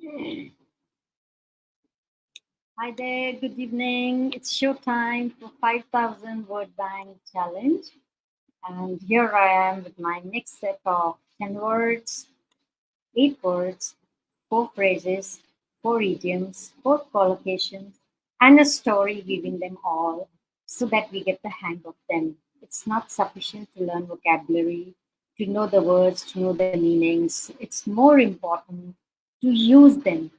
Hi there, good evening. It's show time for 5,000 word bank challenge. And here I am with my next set of 10 words, 8 words, 4 phrases, 4 idioms, 4 collocations, and a story weaving them all so that we get the hang of them. It's not sufficient to learn vocabulary, to know the words, to know the meanings. It's more important to use them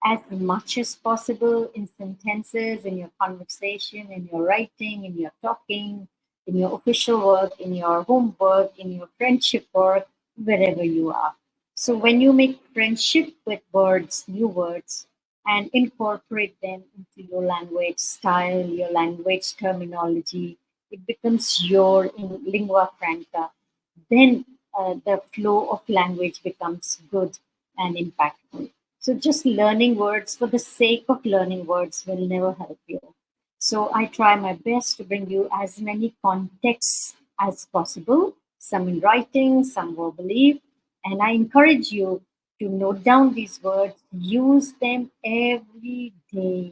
as much as possible in sentences, in your conversation, in your writing, in your talking, in your official work, in your homework, in your friendship work, wherever you are. So when you make friendship with words, new words, and incorporate them into your language style, your language terminology, it becomes your in lingua franca. Then the flow of language becomes good and impactful. So just learning words for the sake of learning words will never help you. So I try my best to bring you as many contexts as possible, some in writing, some verbally, and I encourage you to note down these words, use them every day,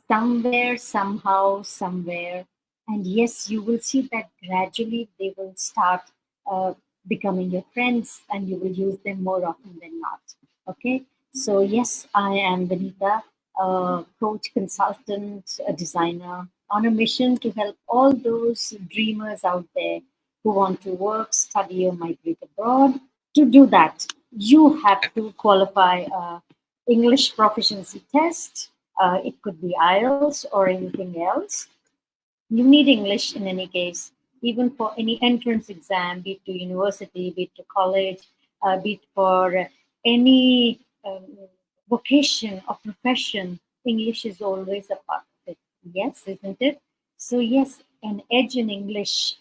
somewhere, somehow, somewhere. And yes, you will see that gradually they will start uh, becoming your friends and you will use them more often than not. Okay, so yes, I am Vanita, a coach, consultant, a designer on a mission to help all those dreamers out there who want to work, study, or migrate abroad. To do that, you have to qualify a English proficiency test. It could be IELTS or anything else. You need English in any case, even for any entrance exam, be it to university, be it to college, be it for any vocation or profession. English is always a part of it. Yes, isn't it? So, yes, an edge in English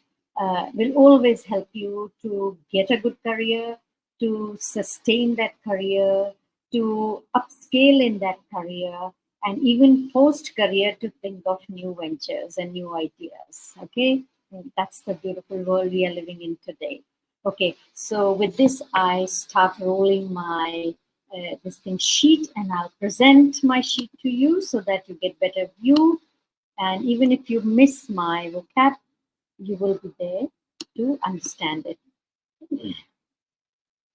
will always help you to get a good career, to sustain that career, to upscale in that career, and even post career to think of new ventures and new ideas. Okay, and that's the beautiful world we are living in today. Okay, so with this, I start rolling my this thing sheet, and I'll present my sheet to you so that you get better view. And even if you miss my vocab, you will be there to understand it.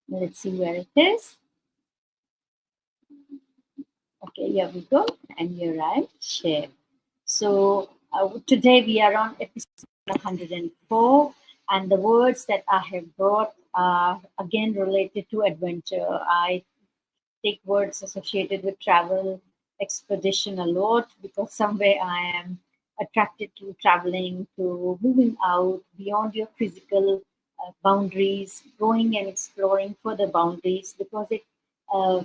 Let's see where it is. Okay, here we go. And here I share. So today we are on episode 104, and the words that I have brought are again related to adventure. I take words associated with travel, expedition a lot because somewhere I am attracted to traveling, to moving out beyond your physical boundaries, going and exploring further boundaries because it uh,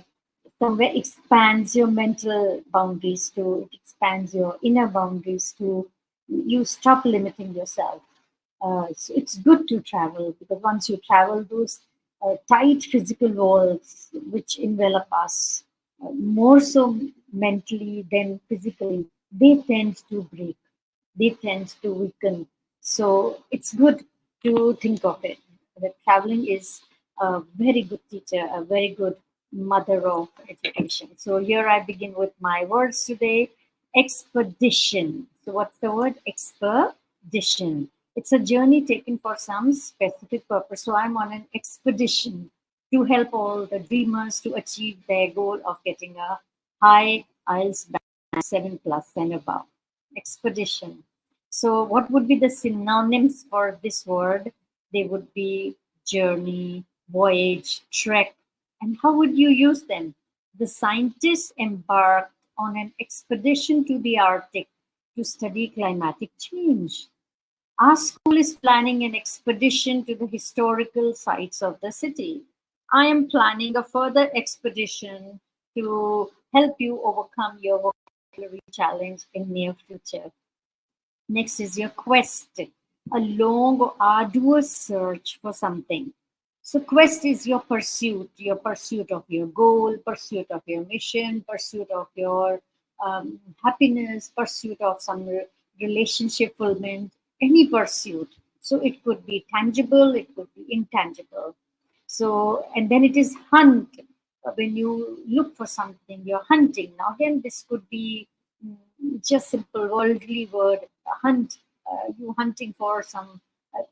somewhere expands your mental boundaries to, it expands your inner boundaries to, you stop limiting yourself. So it's good to travel because once you travel, those tight physical walls which envelop us, more so mentally than physically, they tend to break, they tend to weaken. So it's good to think of it that traveling is a very good teacher, a very good mother of education. So here I begin with my words today. Expedition. So what's the word? Expedition. It's a journey taken for some specific purpose. So I'm on an expedition to help all the dreamers to achieve their goal of getting a high IELTS band 7 plus and above. Expedition. So, what would be the synonyms for this word? They would be journey, voyage, trek. And how would you use them? The scientists embarked on an expedition to the Arctic to study climatic change. Our school is planning an expedition to the historical sites of the city. I am planning a further expedition to help you overcome your vocabulary challenge in near future. Next is your quest, a long or arduous search for something. So, quest is your pursuit of your goal, pursuit of your mission, pursuit of your happiness, pursuit of some relationship fulfillment, any pursuit. So, it could be tangible, it could be intangible. So, and then it is hunt. when you look for something, you're hunting. Now, again, this could be just simple worldly word hunt. You hunting for some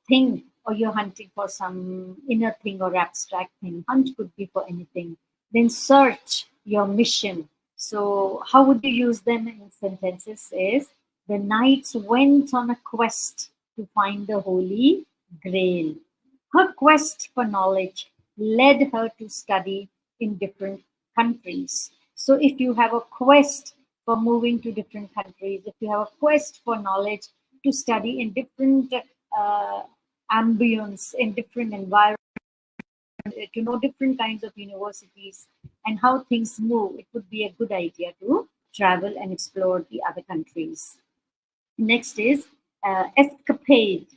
thing, or you're hunting for some inner thing or abstract thing. Hunt could be for anything. Then search, your mission. So, how would you use them in sentences? Is the knights went on a quest to find the holy grail. Her quest for knowledge led her to study in different countries. So, if you have a quest for moving to different countries, if you have a quest for knowledge to study in different uh, ambience, in different environments, to know different kinds of universities and how things move, it would be a good idea to travel and explore the other countries. Next is escapade.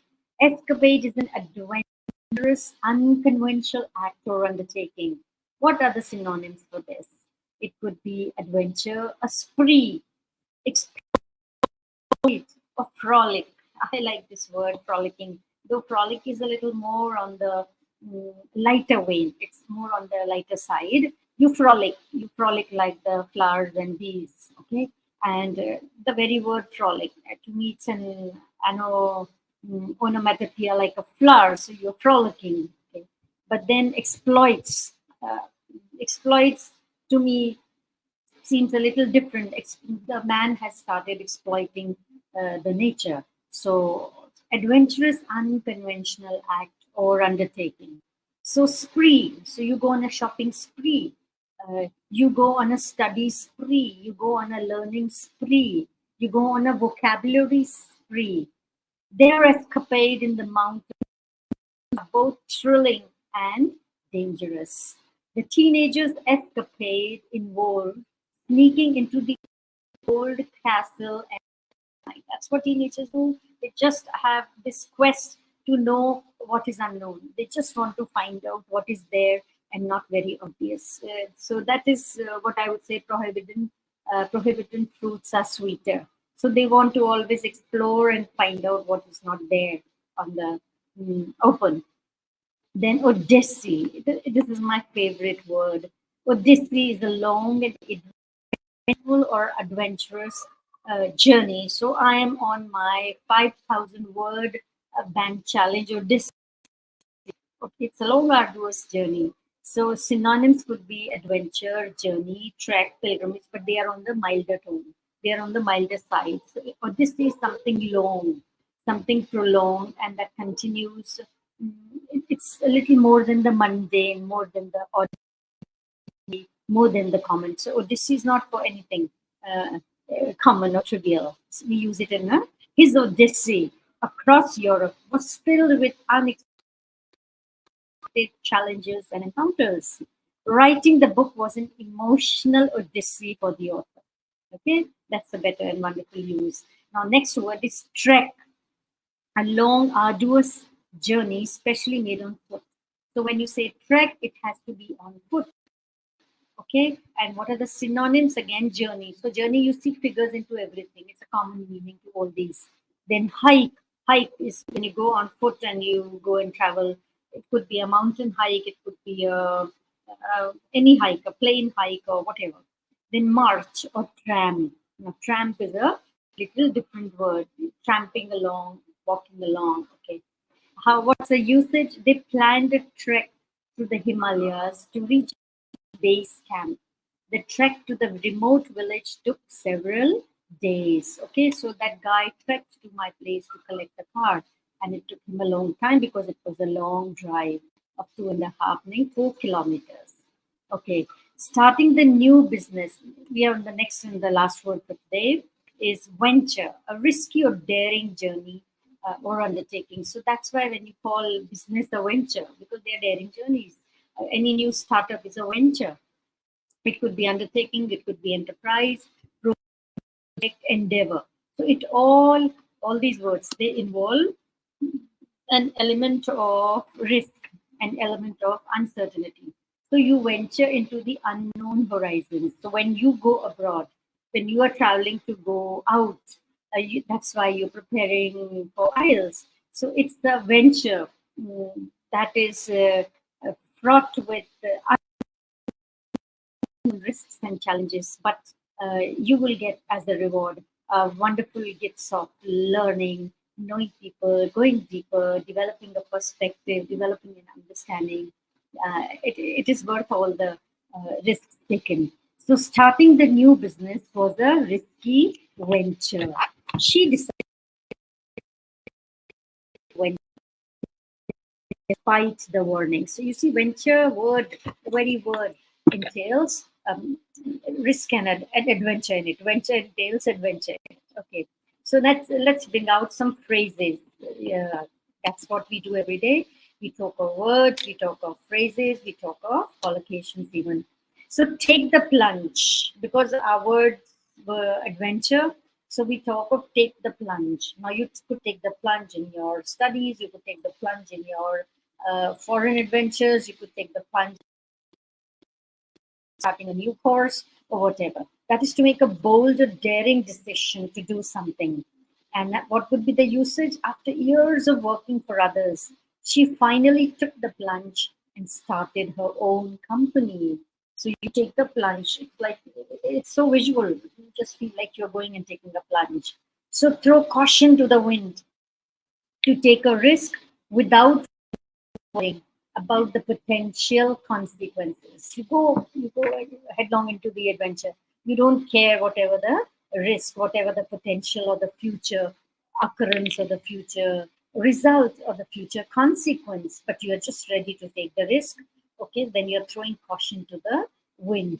Escapade is an adventurous, unconventional act or undertaking. What are the synonyms for this? It could be adventure, a spree, or frolic. I like this word frolicking, though frolic is a little more on the lighter vein. It's more on the lighter side. You frolic like the flowers and bees. Okay, and the very word frolic to me it's an onomatopoeia like a flower. So you're frolicking. Okay, but then exploits. Exploits to me seems a little different. The man has started exploiting the nature. So, adventurous, unconventional act or undertaking. So, spree. So, you go on a shopping spree. You go on a study spree. You go on a learning spree. You go on a vocabulary spree. Their escapade in the mountains are both thrilling and dangerous. The teenagers' escapade involved sneaking into the old castle at night. That's what teenagers do. They just have this quest to know what is unknown. They just want to find out what is there and not very obvious. So that is what I would say prohibited fruits are sweeter. So they want to always explore and find out what is not there on the open. Then Odyssey. This is my favorite word. Odyssey is a long and eventful or adventurous journey. So I am on my 5,000 word bank challenge. Odyssey. Okay, it's a long, arduous journey. So synonyms could be adventure, journey, trek, pilgrimage, but they are on the milder tone. They are on the milder side. So Odyssey is something long, something prolonged, and that continues. It's a little more than the mundane, more than the more than the common. So Odyssey is not for anything common or trivial. So we use it in his Odyssey across Europe was filled with unexpected challenges and encounters. Writing the book was an emotional odyssey for the author. Okay, that's a better and wonderful use. Now, next word is trek, a long, arduous journey, especially made on foot. So, when you say trek, it has to be on foot. Okay, and what are the synonyms again? Journey. So journey, you see figures into everything. It's a common meaning to all these. Then hike is when you go on foot and you go and travel. It could be a mountain hike, it could be any hike, a plain hike or whatever. Then march or tramp. Now tramp is a little different word. Tramping along, walking along. Okay, how, what's the usage? They planned a trek through the Himalayas to reach base camp. The trek to the remote village took several days. Okay, so that guy trekked to my place to collect the car, and it took him a long time because it was a long drive of 2.5, maybe 4 kilometers. Okay, starting the new business. We are on the next and the last word for today is venture, a risky or daring journey or undertaking. So that's why when you call business a venture, because they are daring journeys. Any new startup is a venture. It could be undertaking, it could be enterprise, project, endeavor. So it all these words they involve an element of risk, an element of uncertainty. So you venture into the unknown horizons. So when you go abroad, when you are traveling to go out, that's why you're preparing for IELTS. So it's the venture that is fraught with risks and challenges, but you will get as a reward wonderful gifts of learning, knowing people, going deeper, developing a perspective, developing an understanding. It is worth all the risks taken. So, starting the new business was a risky venture. She decided when despite the warning. So you see, venture word, the very word entails risk and adventure in it. Venture entails adventure. Okay, so let's bring out some phrases. Yeah, that's what we do every day. We talk of words, we talk of phrases, we talk of collocations even. So take the plunge, because our words were adventure. So we talk of take the plunge. Now you could take the plunge in your studies, you could take the plunge in your foreign adventures, you could take the plunge starting a new course or whatever. That is to make a bold or daring decision to do something. And what would be the usage? After years of working for others, she finally took the plunge and started her own company. So you take the plunge. It's like it's so visual. You just feel like you're going and taking a plunge. So throw caution to the wind, to take a risk without worrying about the potential consequences. You go headlong into the adventure. You don't care whatever the risk, whatever the potential or the future occurrence or the future result or the future consequence, but you're just ready to take the risk. Okay, then you're throwing caution to the wind.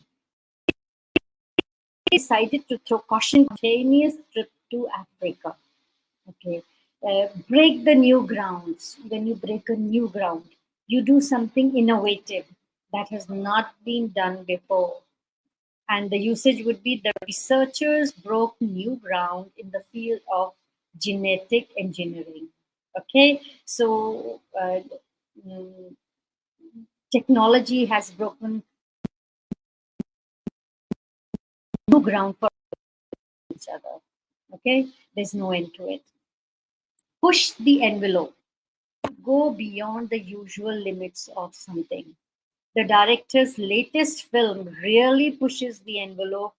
Decided to throw caution spontaneous trip to Africa. Okay. Break the new grounds. When you break a new ground, you do something innovative that has not been done before. And the usage would be the researchers broke new ground in the field of genetic engineering. Okay. So mm, technology has broken new ground for each other. Okay. There's no end to it. Push the envelope. Go beyond the usual limits of something. The director's latest film really pushes the envelope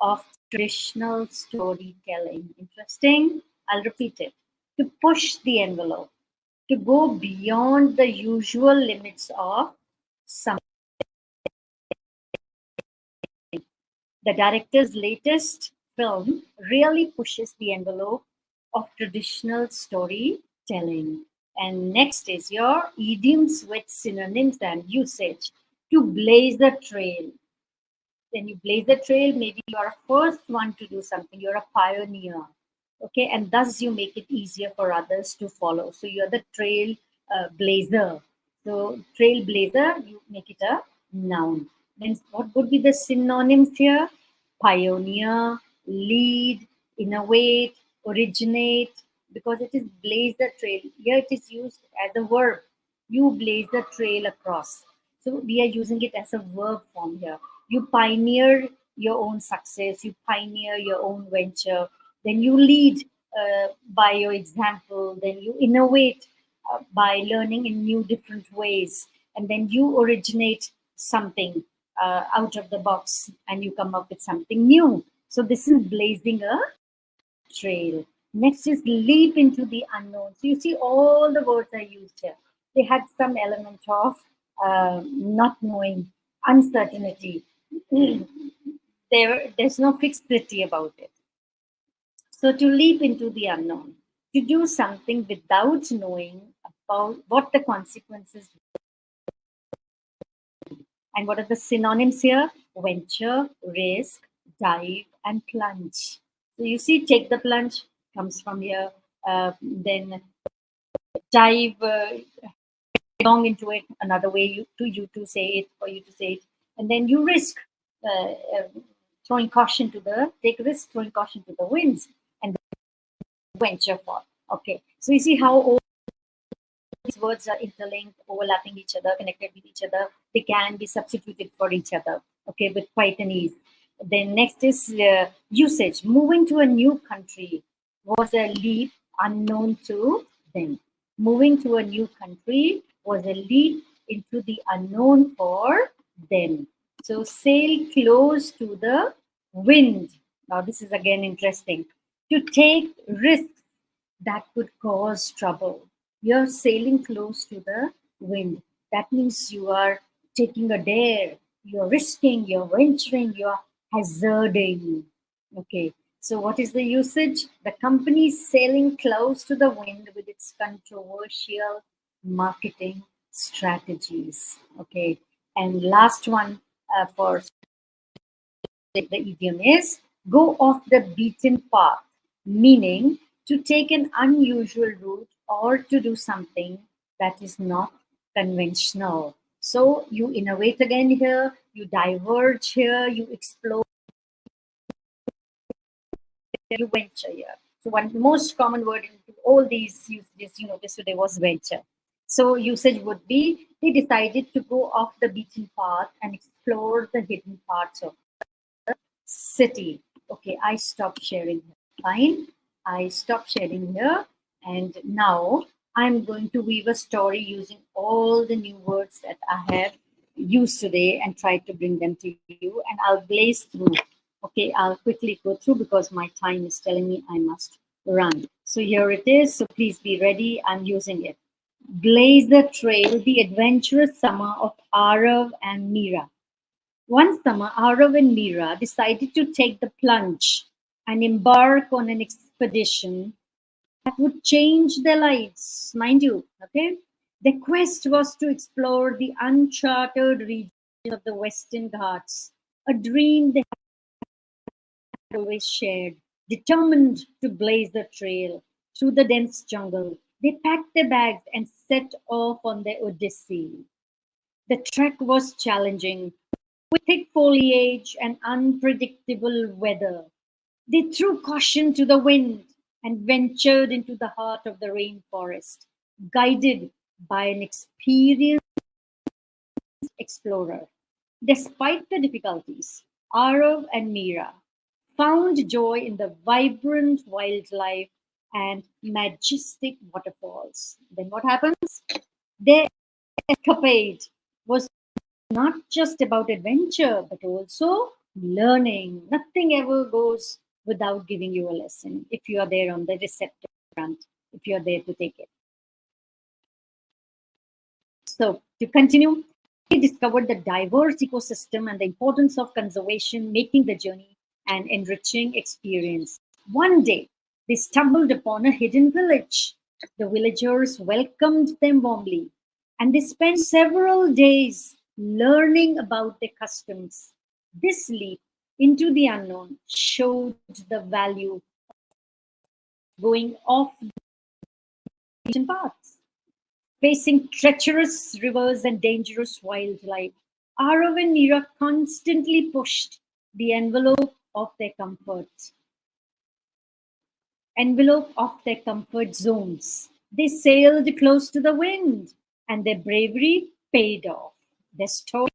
of traditional storytelling. Interesting? I'll repeat it. To push the envelope, to go beyond the usual limits of something. The director's latest film really pushes the envelope of traditional storytelling. And next is your idioms with synonyms and usage. To blaze a trail. When you blaze a trail, maybe you are first one to do something. You're a pioneer. Okay, and thus you make it easier for others to follow. So you're the trail blazer. So trailblazer, you make it a noun. Then what would be the synonyms here? Pioneer, lead, innovate, originate, because it is blaze the trail. Here it is used as a verb. You blaze the trail across. So we are using it as a verb form here. You pioneer your own success, you pioneer your own venture, then you lead by your example, then you innovate by learning in new different ways, and then you originate something out of the box and you come up with something new. So this is blazing a trail. Next is leap into the unknown. So you see all the words I used here. They had some element of not knowing, uncertainty. There's no fixity about it. So to leap into the unknown, to do something without knowing about what the consequences and what are the synonyms here? Venture, risk, dive, and plunge. So you see, take the plunge comes from here. Then dive long into it. Another way you to say it, for you to say it, and then you risk throwing caution to the take risk, throwing caution to the winds, and venture for. Okay, so you see how all these words are interlinked, overlapping each other, connected with each other. They can be substituted for each other, okay, with quite an ease. Then next is usage. Moving to a new country was a leap unknown to them. Moving to a new country was a leap into the unknown for them. So sail close to the wind. Now this is again interesting. To take risks that could cause trouble. You're sailing close to the wind. That means you are taking a dare. You're risking, you're venturing, you're hazarding. Okay. So what is the usage? The company is sailing close to the wind with its controversial marketing strategies. Okay. And last one for the idiom is go off the beaten path, meaning to take an unusual route or to do something that is not conventional. So you innovate again here, you diverge here, you explore, you venture here. So one most common word into all these usages you notice today was venture. So usage would be they decided to go off the beaten path and explore the hidden parts of city. Okay, I stopped sharing here. Fine. I stopped sharing here. And now I'm going to weave a story using all the new words that I have used today and try to bring them to you. And I'll blaze through. Okay, I'll quickly go through because my time is telling me I must run. So here it is. So please be ready. I'm using it. Blaze the trail, the adventurous summer of Arav and Mira. One summer, Arav and Mira decided to take the plunge and embark on an expedition that would change their lives, mind you. Okay, the quest was to explore the uncharted region of the Western Ghats, a dream they had always shared. Determined to blaze the trail through the dense jungle, they packed their bags and set off on their odyssey. The trek was challenging, with thick foliage and unpredictable weather. They threw caution to the wind and ventured into the heart of the rainforest, guided by an experienced explorer. Despite the difficulties, Arav and Mira found joy in the vibrant wildlife and majestic waterfalls. Then what happens? Their escapade was not just about adventure, but also learning. Nothing ever goes without giving you a lesson if you are there on the receptive front, if you are there to take it. So, to continue, they discovered the diverse ecosystem and the importance of conservation, making the journey an enriching experience. One day, they stumbled upon a hidden village. The villagers welcomed them warmly, and they spent several days learning about their customs. This leap into the unknown showed the value of going off the beaten paths. Facing treacherous rivers and dangerous wildlife, Arav and Mira constantly pushed the envelope of their comfort zones. They sailed close to the wind, and their bravery paid off. Their story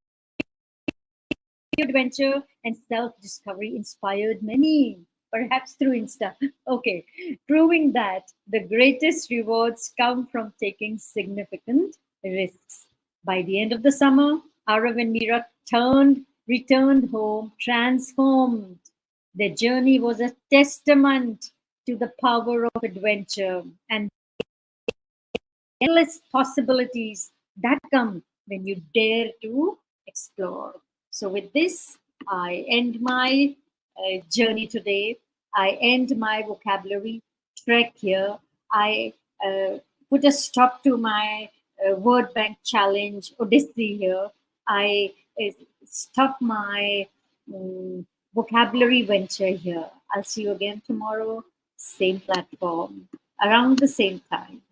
of adventure and self-discovery inspired many, perhaps through Insta. Okay, proving that the greatest rewards come from taking significant risks. By the end of the summer, Arav and Mira returned home transformed. Their journey was a testament to the power of adventure and endless possibilities that come when you dare to explore. So, with this, I end my journey today. I end my vocabulary trek here. I put a stop to my word bank challenge Odyssey here. I stop my vocabulary venture here. I'll see you again tomorrow, same platform, around the same time.